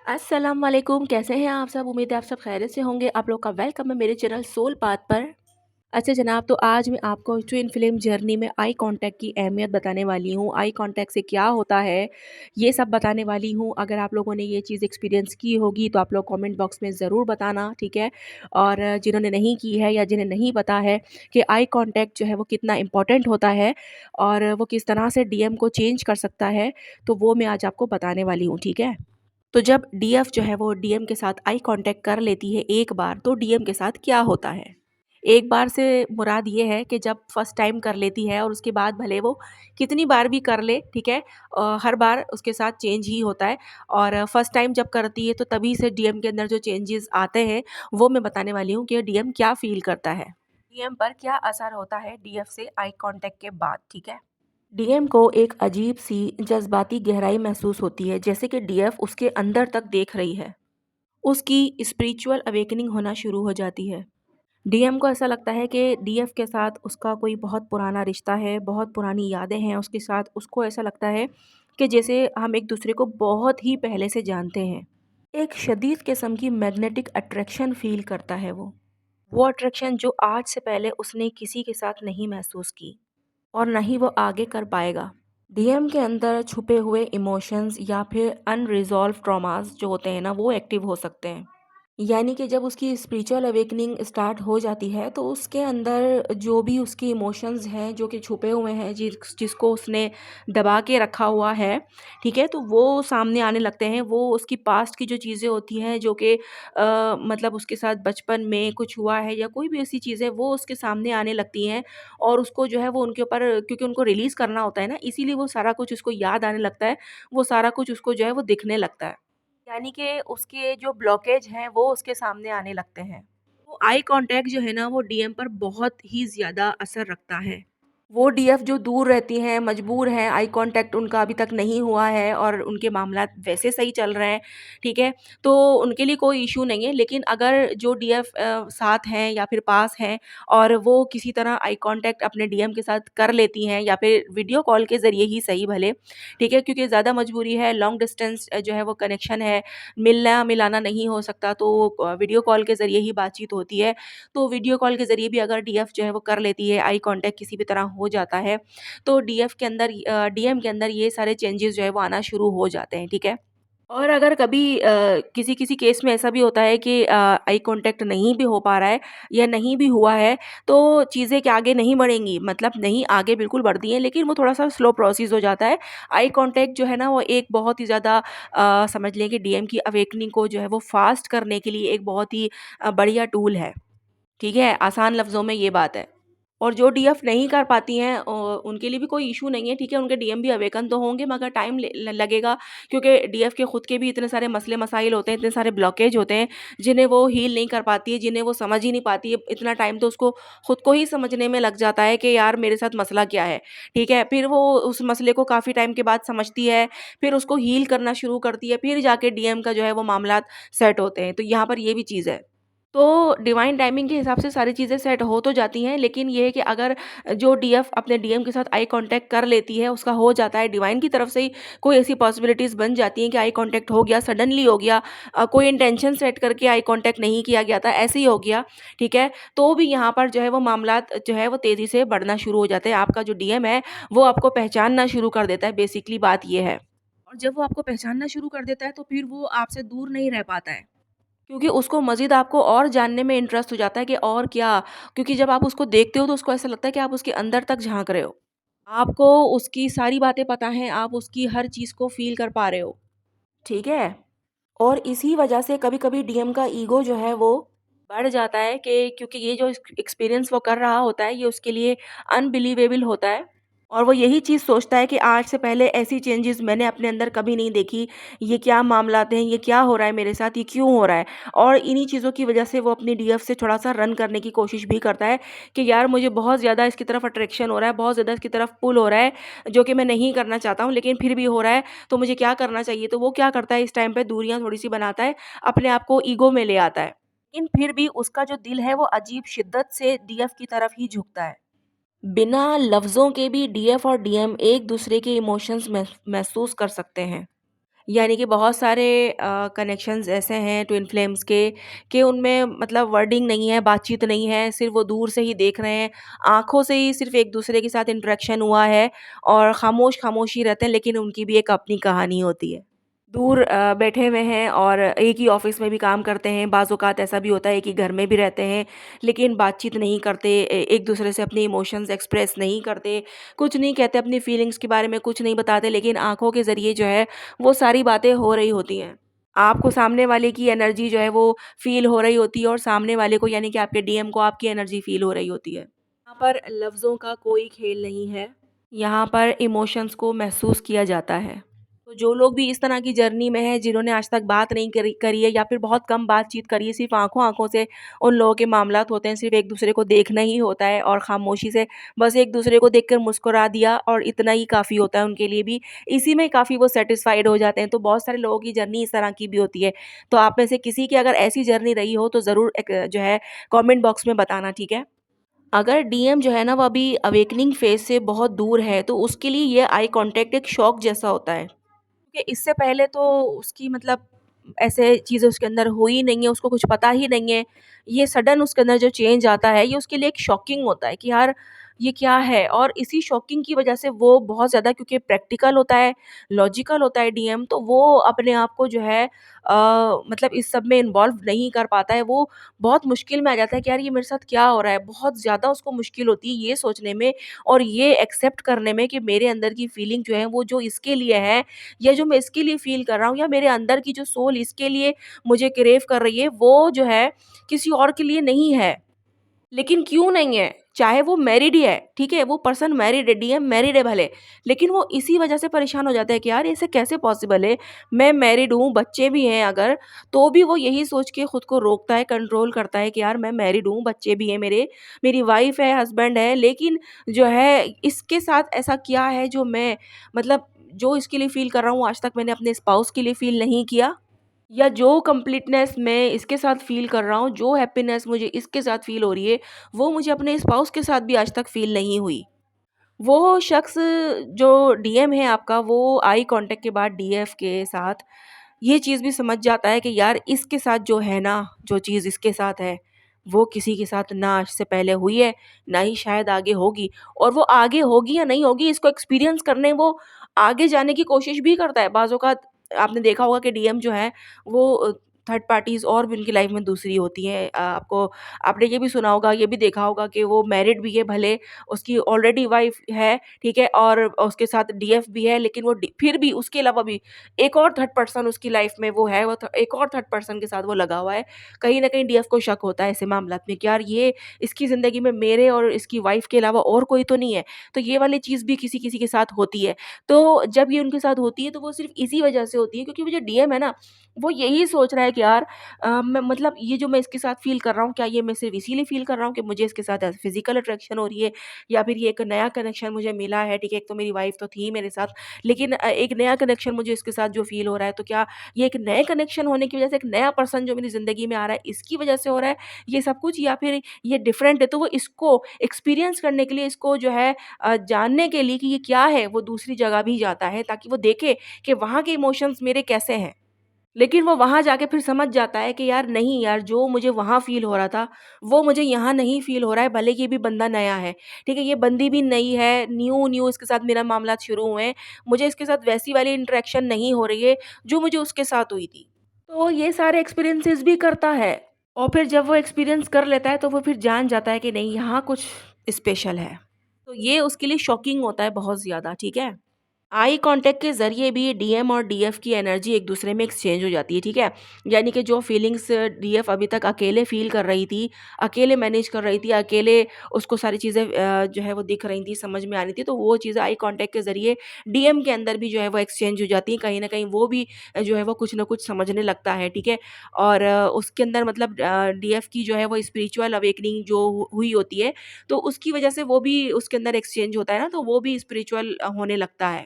अस्सलाम वालेकुम, कैसे हैं आप सब? उम्मीद है आप सब खैरियत से होंगे। आप लोग का वेलकम है मेरे चैनल सोल पाथ पर। अच्छा जनाब, तो आज मैं आपको ट्विन फ़िल्म जर्नी में आई कॉन्टैक्ट की अहमियत बताने वाली हूँ। आई कॉन्टैक्ट से क्या होता है, ये सब बताने वाली हूँ। अगर आप लोगों ने ये चीज़ एक्सपीरियंस की होगी तो आप लोग कमेंट बॉक्स में ज़रूर बताना, ठीक है? और जिन्होंने नहीं की है या जिन्हें नहीं पता है कि आई कॉन्टैक्ट जो है वो कितना इम्पोर्टेंट होता है और वो किस तरह से डीएम को चेंज कर सकता है, तो वो मैं आज आपको बताने वाली हूँ, ठीक है? तो जब डीएफ जो है वो डीएम के साथ आई कांटेक्ट कर लेती है एक बार, तो डीएम के साथ क्या होता है? एक बार से मुराद ये है कि जब फर्स्ट टाइम कर लेती है और उसके बाद भले वो कितनी बार भी कर ले, ठीक है? हर बार उसके साथ चेंज ही होता है और फर्स्ट टाइम जब करती है तो तभी से डीएम के अंदर जो चेंजेस आते हैं, वो मैं बताने वाली हूँ कि डीएम क्या फ़ील करता है। डीएम पर क्या असर होता है डीएफ से आई कांटेक्ट के बाद, ठीक है? डीएम को एक अजीब-सी जज़्बाती गहराई महसूस होती है, जैसे कि डीएफ उसके अंदर तक देख रही है। उसकी स्पिरिचुअल अवेकनिंग होना शुरू हो जाती है। डीएम को ऐसा लगता है कि डीएफ के साथ उसका कोई बहुत पुराना रिश्ता है, बहुत पुरानी यादें हैं उसके साथ। उसको ऐसा लगता है कि जैसे हम एक-दूसरे को बहुत ही पहले से जानते हैं। एक शदीद किस्म की मैग्नेटिक अट्रैक्शन फ़ील करता है वो। वो अट्रैक्शन जो आज से पहले उसने किसी के साथ नहीं महसूस की और ना ही वो आगे कर पाएगा। डीएम के अंदर छुपे हुए इमोशंस या फिर अनरिज़ॉल्व ट्रॉमास जो होते हैं ना, वो एक्टिव हो सकते हैं। यानी कि जब उसकी स्पिरिचुअल अवेकनिंग स्टार्ट हो जाती है तो उसके अंदर जो भी उसके इमोशंस हैं जो कि छुपे हुए हैं, जिसको उसने दबा के रखा हुआ है, ठीक है? तो वो सामने आने लगते हैं। वो उसकी पास्ट की जो चीज़ें होती हैं जो कि मतलब उसके साथ बचपन में कुछ हुआ है या कोई भी ऐसी चीज़ें, वो उसके सामने आने लगती हैं और उसको जो है वो उनके ऊपर, क्योंकि उनको रिलीज़ करना होता है ना, इसीलिए वो सारा कुछ उसको याद आने लगता है। वो सारा कुछ उसको जो है वो दिखने लगता है। यानी कि उसके जो ब्लॉकेज हैं वो उसके सामने आने लगते हैं। तो आई कॉन्टैक्ट जो है ना वो डीएम पर बहुत ही ज़्यादा असर रखता है। वो डीएफ जो दूर रहती हैं, मजबूर हैं, आई कॉन्टैक्ट उनका अभी तक नहीं हुआ है और उनके मामलात वैसे सही चल रहे हैं, ठीक है? तो उनके लिए कोई इश्यू नहीं है, लेकिन अगर जो डीएफ साथ हैं या फिर पास हैं और वो किसी तरह आई कॉन्टैक्ट अपने डीएम के साथ कर लेती हैं या फिर वीडियो कॉल के ज़रिए ही सही भले, ठीक है? क्योंकि ज़्यादा मजबूरी है, लॉन्ग डिस्टेंस जो है वो कनेक्शन है, मिलना-मिलाना नहीं हो सकता, तो वीडियो कॉल के ज़रिए ही बातचीत होती है। तो वीडियो कॉल के ज़रिए भी अगर डीएफ जो है वो कर लेती है, आई कॉन्टैक्ट किसी भी तरह हो जाता है, तो डीएफ के अंदर डीएम के अंदर ये सारे चेंजेज़ जो है वो आना शुरू हो जाते हैं, ठीक है? और अगर कभी किसी-किसी केस में ऐसा भी होता है कि आई कॉन्टैक्ट नहीं भी हो पा रहा है या नहीं भी हुआ है, तो चीज़ें क्या आगे नहीं बढ़ेंगी, मतलब नहीं, आगे बिल्कुल बढ़ती हैं, लेकिन वो थोड़ा-सा स्लो प्रोसेस हो जाता है। आई कॉन्टैक्ट जो है ना वो एक बहुत ही ज़्यादा समझ लें कि डीएम की अवेकनिंग को जो है वो फ़ास्ट करने के लिए एक बहुत ही बढ़िया टूल है। ठीक है? आसान लफ्ज़ों में ये बात है। और जो डीएफ नहीं कर पाती हैं उनके लिए भी कोई इश्यू नहीं है, ठीक है? उनके डीएम भी अवेकन तो होंगे मगर टाइम लगेगा, क्योंकि डीएफ के खुद के भी इतने सारे मसले-मसाइल होते हैं, इतने सारे ब्लॉकेज होते हैं, जिन्हें वो हील नहीं कर पाती है, जिन्हें वो समझ ही नहीं पाती है। इतना टाइम तो उसको खुद को ही समझने में लग जाता है कि यार मेरे साथ मसला क्या है, ठीक है? फिर वो उस मसले को काफ़ी टाइम के बाद समझती है, फिर उसको हील करना शुरू करती है, फिर जाके डीएम का जो है वो मामलात सेट होते हैं। तो यहाँ पर ये भी चीज़ है। तो डिवाइन टाइमिंग के हिसाब से सारी चीज़ें सेट हो तो जाती हैं, लेकिन ये है कि अगर जो डीएफ अपने डीएम के साथ आई कॉन्टैक्ट कर लेती है, उसका हो जाता है, डिवाइन की तरफ से ही कोई ऐसी पॉसिबिलिटीज़ बन जाती हैं कि आई कॉन्टैक्ट हो गया, सडनली हो गया, कोई इंटेंशन सेट करके आई कॉन्टैक्ट नहीं किया गया था, ऐसे ही हो गया, ठीक है? तो भी यहाँ पर जो है वो मामलात जो है वो तेज़ी से बढ़ना शुरू हो जाते हैं। आपका जो डीएम है, वो आपको पहचानना शुरू कर देता है, बेसिकली बात ये है। और जब वो आपको पहचानना शुरू कर देता है, तो फिर वो आपसे दूर नहीं रह पाता है। क्योंकि उसको मज़ीद आपको और जानने में इंटरेस्ट हो जाता है कि और क्या, क्योंकि जब आप उसको देखते हो तो उसको ऐसा लगता है कि आप उसके अंदर तक झाँक रहे हो। आपको उसकी सारी बातें पता हैं, आप उसकी हर चीज़ को फ़ील कर पा रहे हो, ठीक है? और इसी वजह से कभी-कभी डीएम का ईगो जो है वो बढ़ जाता है, कि क्योंकि ये जो एक्सपीरियंस वो कर रहा होता है ये उसके लिए अनबिलीवेबल होता है और वो यही चीज़ सोचता है कि आज से पहले ऐसी चेंजेस मैंने अपने अंदर कभी नहीं देखी। ये क्या मामलात हैं, ये क्या हो रहा है मेरे साथ, ये क्यों हो रहा है? और इन्हीं चीज़ों की वजह से वो अपनी डीएफ से थोड़ा-सा रन करने की कोशिश भी करता है कि यार मुझे बहुत ज़्यादा इसकी तरफ अट्रैक्शन हो रहा है, बहुत ज़्यादा इसकी तरफ पुल हो रहा है, जो कि मैं नहीं करना चाहता हूँ लेकिन फिर भी हो रहा है। तो मुझे क्या करना चाहिए? तो वो क्या करता है, इस टाइम पे दूरियाँ थोड़ी-सी बनाता है, अपने आप को ईगो में ले आता है। लेकिन फिर भी उसका जो दिल है वो अजीब शिद्दत से डीएफ की तरफ ही झुकता है। बिना लफ्ज़ों के भी डीएफ और डीएम एक दूसरे के इमोशंस महसूस कर सकते हैं। यानी कि बहुत सारे कनेक्शंस ऐसे हैं ट्विन फ्लेम्स के कि उनमें मतलब वर्डिंग नहीं है, बातचीत नहीं है, सिर्फ़ वो दूर से ही देख रहे हैं, आँखों से ही सिर्फ़ एक-दूसरे के साथ इंटरेक्शन हुआ है और खामोश ही रहते हैं, लेकिन उनकी भी एक अपनी कहानी होती है। दूर बैठे हुए हैं और एक ही ऑफ़िस में भी काम करते हैं, बाज़ औक़ात ऐसा भी होता है कि घर में भी रहते हैं, लेकिन बातचीत नहीं करते, एक-दूसरे से अपने इमोशंस एक्सप्रेस नहीं करते, कुछ नहीं कहते, अपनी फीलिंग्स के बारे में कुछ नहीं बताते, लेकिन आँखों के ज़रिए जो है, वो सारी बातें हो रही होती हैं। आपको सामने वाले की एनर्जी जो है वो फ़ील हो रही होती है और सामने वाले को यानी कि आपके डीएम को आपकी एनर्जी फ़ील हो रही होती है। यहाँ पर लफ्ज़ों का कोई खेल नहीं है, यहाँ पर इमोशंस को महसूस किया जाता है। तो जो लोग भी इस तरह की जर्नी में हैं, जिन्होंने आज तक बात नहीं करी है या फिर बहुत कम बातचीत करी है, सिर्फ़ आँखों-आँखों से उन लोगों के मामलात होते हैं, सिर्फ़ एक-दूसरे को देखना ही होता है और ख़ामोशी से बस एक-दूसरे को देखकर मुस्कुरा दिया और इतना ही काफ़ी होता है उनके लिए भी। इसी में काफ़ी वो सैटिस्फाइड हो जाते हैं, तो बहुत सारे लोगों की जर्नी इस तरह की भी होती है। तो आप में से किसी की अगर ऐसी जर्नी रही हो, तो ज़रूर एक जो है कमेंट बॉक्स में बताना, ठीक है? अगर डीएम जो है ना, वो अभी अवेकनिंग फ़ेज़ से बहुत दूर है, तो उसके लिए ये आई कॉन्टैक्ट एक शॉक जैसा होता है। क्योंकि इससे पहले तो उसकी मतलब ऐसे चीज़ें उसके अंदर हुई नहीं है, उसको कुछ पता ही नहीं है। ये सडन उसके अंदर जो चेंज आता है, ये उसके लिए एक शॉकिंग होता है कि यार ये क्या है? और इसी शॉकिंग की वज़ह से वो बहुत ज़्यादा, क्योंकि प्रैक्टिकल होता है, लॉजिकल होता है डीएम, तो वो अपने आप को जो है मतलब इस सब में इन्वॉल्व नहीं कर पाता है। वो बहुत मुश्किल में आ जाता है कि यार ये मेरे साथ क्या हो रहा है? बहुत ज़्यादा उसको मुश्किल होती है ये सोचने में और ये एक्सेप्ट करने में कि मेरे अंदर की फीलिंग जो है वो जो इसके लिए है या जो मैं इसके लिए फ़ील कर रहा हूँ या मेरे अंदर की जो सोल इसके लिए मुझे क्रेव कर रही है, वो जो है किसी और के लिए नहीं है। लेकिन क्यों नहीं है? चाहे वो मैरिड ही है, ठीक है? वो पर्सन मैरिड है, डीएम मैरिड है भले, लेकिन वो इसी वजह से परेशान हो जाता है कि यार ऐसे कैसे पॉसिबल है? मैं मैरिड हूँ, बच्चे भी हैं अगर, तो भी वो यही सोच के खुद को रोकता है, कंट्रोल करता है कि यार मैं मैरिड हूँ, बच्चे भी हैं मेरे, मेरी वाइफ़ है, हस्बैंड है, लेकिन जो है इसके साथ ऐसा क्या है जो मैं मतलब जो इसके लिए फ़ील कर रहा हूँ, आज तक मैंने अपने स्पाउस के लिए फ़ील नहीं किया? या जो कंप्लीटनेस मैं इसके साथ फ़ील कर रहा हूँ, जो हैप्पीनेस मुझे इसके साथ फ़ील हो रही है, वो मुझे अपने स्पाउस के साथ भी आज तक फ़ील नहीं हुई। वो शख़्स जो डीएम है आपका, वो आई कॉन्टैक्ट के बाद डीएफ के साथ ये चीज़ भी समझ जाता है कि यार इसके साथ जो है ना, जो चीज़ इसके साथ है, वो किसी के साथ ना आज से पहले हुई है, ना ही शायद आगे होगी और वो आगे होगी या नहीं होगी इसको एक्सपीरियंस करने वो आगे जाने की कोशिश भी करता है। बाज़ औक़ात आपने देखा होगा कि डीएम जो है वो थर्ड पार्टीज़ और भी उनकी लाइफ़ में दूसरी होती हैं। आपको आपने ये भी सुना होगा, ये भी देखा होगा कि वो मैरिड भी है भले, उसकी ऑलरेडी वाइफ़ है, ठीक है? और उसके साथ डीएफ भी है, लेकिन वो डी फिर भी उसके अलावा भी एक और थर्ड पर्सन उसकी लाइफ़ में वो है, वो थ एक और थर्ड पर्सन के साथ वो लगा हुआ है। कहीं न कहीं डीएफ को शक होता है ऐसे मामलात में कि यार ये इसकी ज़िंदगी में मेरे और इसकी वाइफ़ के अलावा और कोई तो नहीं है। तो ये वाली चीज़ भी किसी-किसी के साथ होती है। तो जब ये उनके साथ होती है तो वो सिर्फ़ इसी वजह से होती है क्योंकि वो जो डीएम है ना, वो यही सोच रहा है कि यार मैं मतलब ये जो मैं इसके साथ फ़ील कर रहा हूँ, क्या ये मैं सिर्फ़ इसीलिए फ़ील कर रहा हूँ कि मुझे इसके साथ फ़िज़िकल अट्रैक्शन हो रही है या फिर ये एक नया कनेक्शन मुझे मिला है, ठीक है? एक तो मेरी वाइफ़ तो थी मेरे साथ, लेकिन एक नया कनेक्शन मुझे इसके साथ जो फ़ील हो रहा है, तो क्या ये एक नए कनेक्शन होने की वजह से एक नया पर्सन जो मेरी ज़िंदगी में आ रहा है, इसकी वजह से हो रहा है, ये सब कुछ या फिर ये डिफ़रेंट है? तो वो इसको एक्सपीरियंस करने के लिए, इसको जो है जानने के लिए कि ये क्या है, वो दूसरी जगह भी जाता है ताकि वो देखे कि वहाँ के इमोशंस मेरे कैसे हैं। लेकिन वो वहाँ जाके फिर समझ जाता है कि यार नहीं यार, जो मुझे वहाँ फ़ील हो रहा था, वो मुझे यहाँ नहीं फ़ील हो रहा है, भले कि ये भी बंदा नया है, ठीक है? ये बंदी भी नई है, न्यू इसके साथ मेरा मामलात शुरू हुए हैं, मुझे इसके साथ वैसी वाली इंटरेक्शन नहीं हो रही है, जो मुझे उसके साथ हुई थी। तो ये सारे एक्सपीरियंसेस भी करता है और फिर जब वो एक्सपीरियंस कर लेता है, तो वो फिर जान जाता है कि नहीं, यहाँ कुछ स्पेशल है। तो ये उसके लिए शॉकिंग होता है बहुत ज़्यादा, ठीक है? आई कांटेक्ट के ज़रिए भी डीएम और डीएफ की एनर्जी एक दूसरे में एक्सचेंज हो जाती है, ठीक है? यानी कि जो फीलिंग्स डीएफ अभी तक अकेले फ़ील कर रही थी, अकेले मैनेज कर रही थी, अकेले उसको सारी चीज़ें जो है वो दिख रही थी, समझ में आ रही थी, तो वो चीज़ें आई कांटेक्ट के ज़रिए डीएम के अंदर भी जो है वो एक्सचेंज हो जाती हैं। कहीं न कहीं वो भी जो है वो कुछ न कुछ समझने लगता है, ठीक है? और उसके अंदर मतलब डीएफ की जो है वो स्पिरिचुअल अवेकनिंग जो हुई होती है, तो उसकी वजह से वो भी उसके अंदर एक्सचेंज होता है ना, तो वो भी स्पिरिचुअल होने लगता है।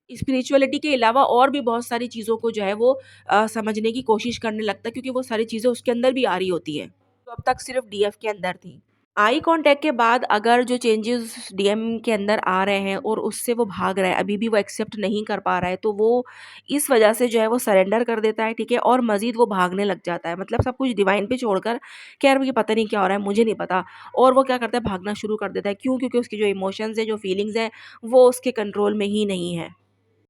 स्पिरिचुअलिटी के अलावा और भी बहुत सारी चीज़ों को जो है वो समझने की कोशिश करने लगता है क्योंकि वो सारी चीज़ें उसके अंदर भी आ रही होती हैं, जो अब तक सिर्फ़ डीएफ के अंदर थी। आई कांटेक्ट के बाद अगर जो चेंजेस डीएम के अंदर आ रहे हैं और उससे वो भाग रहा है, अभी भी वो एक्सेप्ट नहीं कर पा रहा है, तो वो इस वजह से जो है वो सरेंडर कर देता है, ठीक है? और मज़ीद वो भागने लग जाता है। मतलब सब कुछ डिवाइन पे छोड़कर कि यार ये पता नहीं क्या हो रहा है, मुझे नहीं पता। और वो क्या करता है, भागना शुरू कर देता है। क्यों? क्योंकि उसकी जो इमोशंस हैं, जो फीलिंग्स हैं, वो उसके कंट्रोल में ही नहीं है।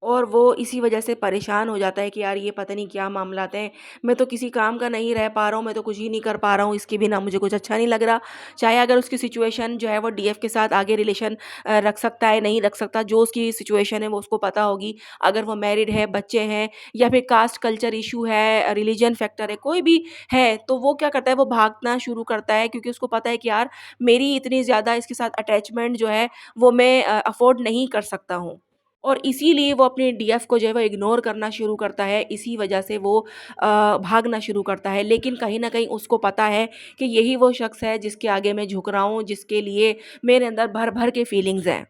और वो इसी वजह से परेशान हो जाता है कि यार ये पता नहीं क्या मामलात हैं, मैं तो किसी काम का नहीं रह पा रहा हूँ, मैं तो कुछ ही नहीं कर पा रहा हूँ, इसके बिना मुझे कुछ अच्छा नहीं लग रहा। चाहे अगर उसकी सिचुएशन जो है वो डीएफ के साथ आगे रिलेशन रख सकता है, नहीं रख सकता, जो उसकी सिचुएशन है वो उसको पता होगी। अगर वो मैरिड है, बच्चे हैं, या फिर कास्ट कल्चर इशू है, रिलीजन फैक्टर है, कोई भी है, तो वो क्या करता है, वो भागना शुरू करता है, क्योंकि उसको पता है कि यार मेरी इतनी ज़्यादा इसके साथ अटैचमेंट जो है वो मैं अफ़ोर्ड नहीं कर सकता हूँ। और इसीलिए वो अपने डीएफ को जो है वो इग्नोर करना शुरू करता है, इसी वजह से वो भागना शुरू करता है। लेकिन कहीं न कहीं उसको पता है कि यही वो शख़्स है जिसके आगे मैं झुक रहा हूँ, जिसके लिए मेरे अंदर भर-भर के फीलिंग्स हैं।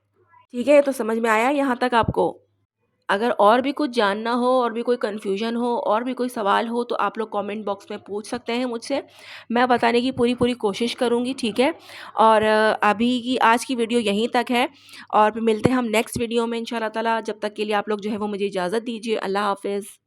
ठीक है? तो समझ में आया यहाँ तक आपको? अगर और भी कुछ जानना हो, और भी कोई कन्फ्यूज़न हो, और भी कोई सवाल हो, तो आप लोग कमेंट बॉक्स में पूछ सकते हैं मुझसे। मैं बताने की पूरी-पूरी कोशिश करूँगी, ठीक है? और अभी की आज की वीडियो यहीं तक है, और फिर मिलते हैं हम नेक्स्ट वीडियो में इंशाअल्लाह ताला। जब तक के लिए आप लोग जो है वो मुझे इजाज़त दीजिए। अल्लाह हाफ़िज़।